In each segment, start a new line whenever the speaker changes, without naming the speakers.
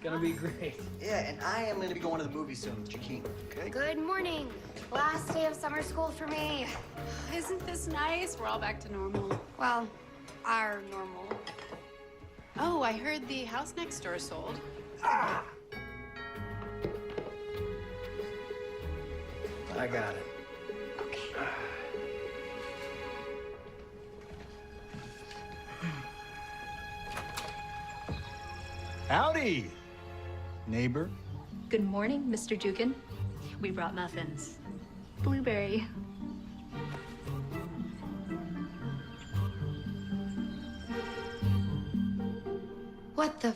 Gonna be great.
Yeah, and I am gonna be going to the movies soon with Jakeem, okay?
Good morning. Last day of summer school for me.
Isn't this nice? We're all back to normal.
Well, our normal.
Oh, I heard the house next door sold.
I got it.
Okay.
Howdy, neighbor.
Good morning, Mr. Dugan. We brought muffins. Blueberry.
What the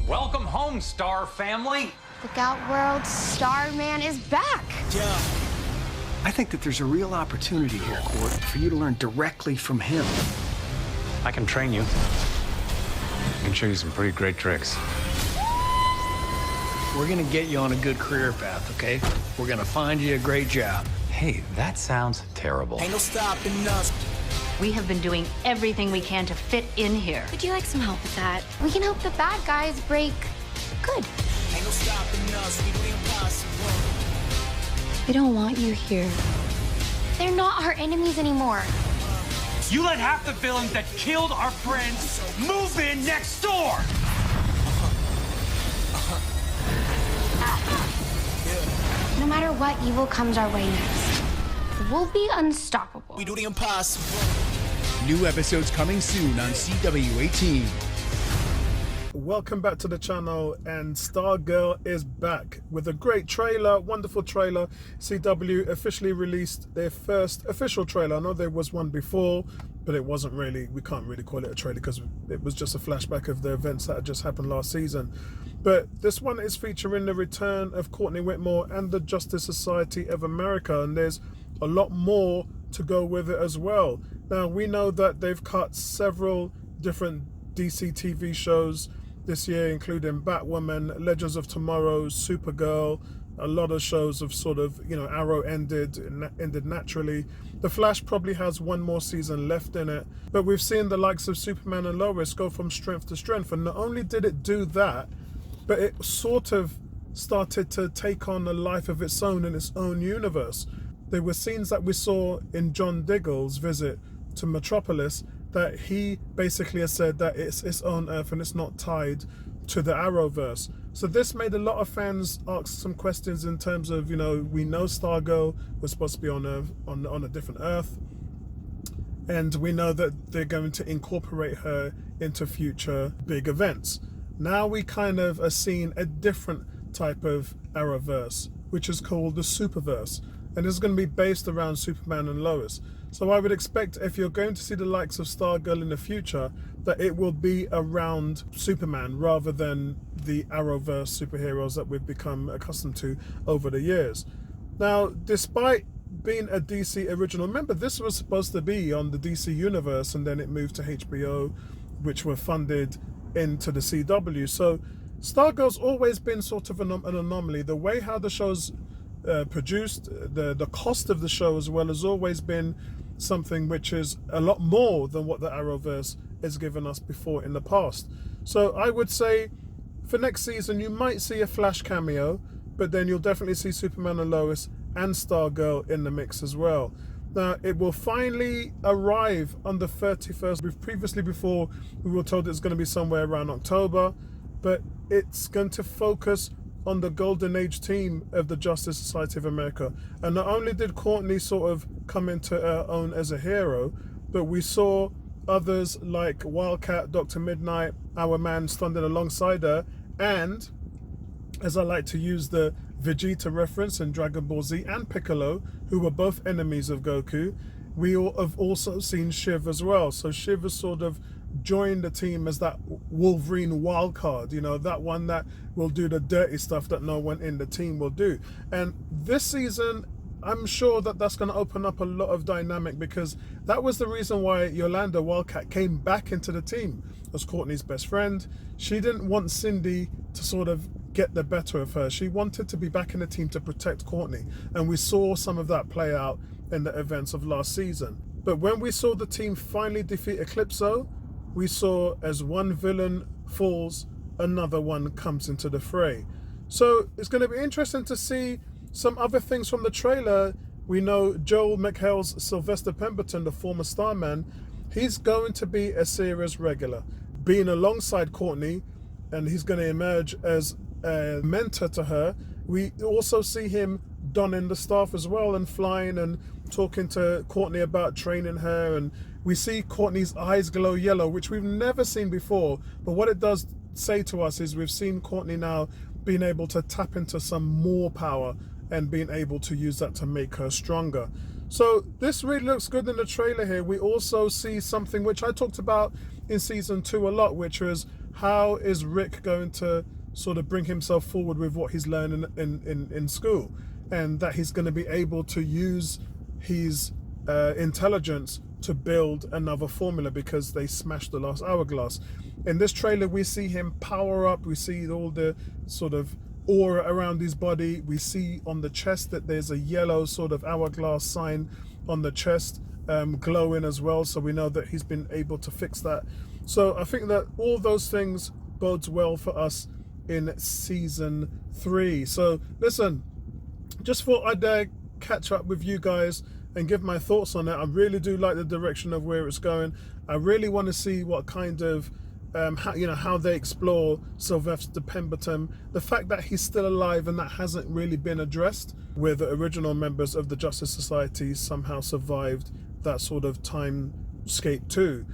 Welcome home, Star family.
Look out, world. Starman is back.
I think that there's a real opportunity here, Court, for you to learn directly from him.
I can train you. I can show you some pretty great tricks.
We're gonna get you on a good career path, okay? We're gonna find you a great job.
Hey, that sounds terrible.
Ain't no stopping us.
We have been doing everything we can to fit in here.
Would you like some help with that? We can help the bad guys break good.
Ain't no stopping us. We do the impossible.
They don't want you here. They're not our enemies anymore.
You let half the villains that killed our friends move in next door!
No matter what evil comes our way next, we'll be unstoppable.
We do the impossible.
New episodes coming soon on CW18.
Welcome back to the channel, and Stargirl is back with a great trailer, wonderful trailer. CW officially released their first official trailer. I know there was one before, but it wasn't really, we can't really call it a trailer because it was just a flashback of the events that had just happened last season. But this one is featuring the return of Courtney Whitmore and the Justice Society of America, and there's a lot more to go with it as well. Now, we know that they've cut several different DC TV shows this year, including Batwoman, Legends of Tomorrow, Supergirl. A lot of shows have sort of, you know, Arrow ended naturally. The Flash probably has one more season left in it, but we've seen the likes of Superman and Lois go from strength to strength, and not only did it do that, but it sort of started to take on a life of its own in its own universe. There were scenes that we saw in John Diggle's visit to Metropolis that he basically has said that it's its own Earth and it's not tied to the Arrowverse. So this made a lot of fans ask some questions in terms of, you know, we know Stargirl was supposed to be on a different Earth, and we know that they're going to incorporate her into future big events. Now we kind of are seeing a different type of Arrowverse, which is called the Superverse, and it's going to be based around Superman and Lois. So I would expect, if you're going to see the likes of Stargirl in the future, that it will be around Superman rather than the Arrowverse superheroes that we've become accustomed to over the years. Now, despite being a DC original, remember this was supposed to be on the DC universe, and then it moved to HBO, which were funded into the CW. So Stargirl's always been sort of an anomaly. The way how the show's produced, the cost of the show as well, has always been something which is a lot more than what the Arrowverse has given us before in the past. So I would say for next season you might see a Flash cameo, but then you'll definitely see Superman and Lois and Stargirl in the mix as well. Now, it will finally arrive on the 31st. Previously, before, we were told it's going to be somewhere around October, but it's going to focus on the Golden Age team of the Justice Society of America. And not only did Courtney sort of come into her own as a hero, but we saw others like Wildcat, Dr. Mid-Nite, our man standing alongside her, and, as I like to use the Vegeta reference in Dragon Ball Z, and Piccolo, who were both enemies of Goku. We all have also seen Shiv as well. So Shiv has sort of joined the team as that Wolverine wild card, you know, that one that will do the dirty stuff that no one in the team will do. And this season, I'm sure that that's going to open up a lot of dynamic, because that was the reason why Yolanda Wildcat came back into the team as Courtney's best friend. She didn't want Cindy to sort of get the better of her. She wanted to be back in the team to protect Courtney, and we saw some of that play out in the events of last season. But when we saw the team finally defeat Eclipso, we saw as one villain falls, another one comes into the fray. So it's going to be interesting to see some other things from the trailer. We know Joel McHale's Sylvester Pemberton, the former Starman, he's going to be a series regular, being alongside Courtney, and he's going to emerge as a mentor to her. We also see him donning the staff as well and flying and talking to Courtney about training her, and we see Courtney's eyes glow yellow, which we've never seen before. But what it does say to us is we've seen Courtney now being able to tap into some more power and being able to use that to make her stronger. So this really looks good in the trailer here. We also see something which I talked about in season 2 a lot, which was how is Rick going to sort of bring himself forward with what he's learning in school, and that he's going to be able to use his intelligence to build another formula because they smashed the last hourglass. In this trailer, we see him power up. We see all the sort of aura around his body. We see on the chest that there's a yellow sort of hourglass sign on the chest, glowing as well. So we know that he's been able to fix that. So I think that all those things bodes well for us in season 3. So listen, just thought I'd catch up with you guys and give my thoughts on it. I really do like the direction of where it's going. I really want to see what kind of how they explore Sylvester Pemberton. The fact that he's still alive and that hasn't really been addressed, where the original members of the Justice Society somehow survived that sort of timescape too.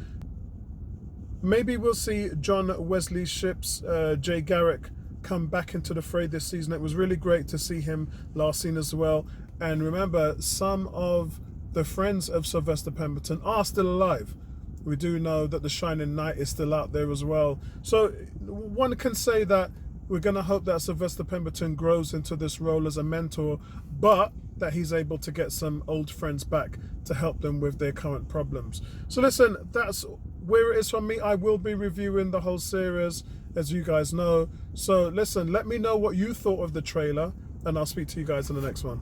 Maybe we'll see John Wesley Shipp's Jay Garrick come back into the fray this season. It was really great to see him last scene as well. And remember, some of the friends of Sylvester Pemberton are still alive. We do know that the Shining Knight is still out there as well. So one can say that we're going to hope that Sylvester Pemberton grows into this role as a mentor, but that he's able to get some old friends back to help them with their current problems. So listen, that's where it is from me. I will be reviewing the whole series, as you guys know. So listen, let me know what you thought of the trailer, and I'll speak to you guys in the next one.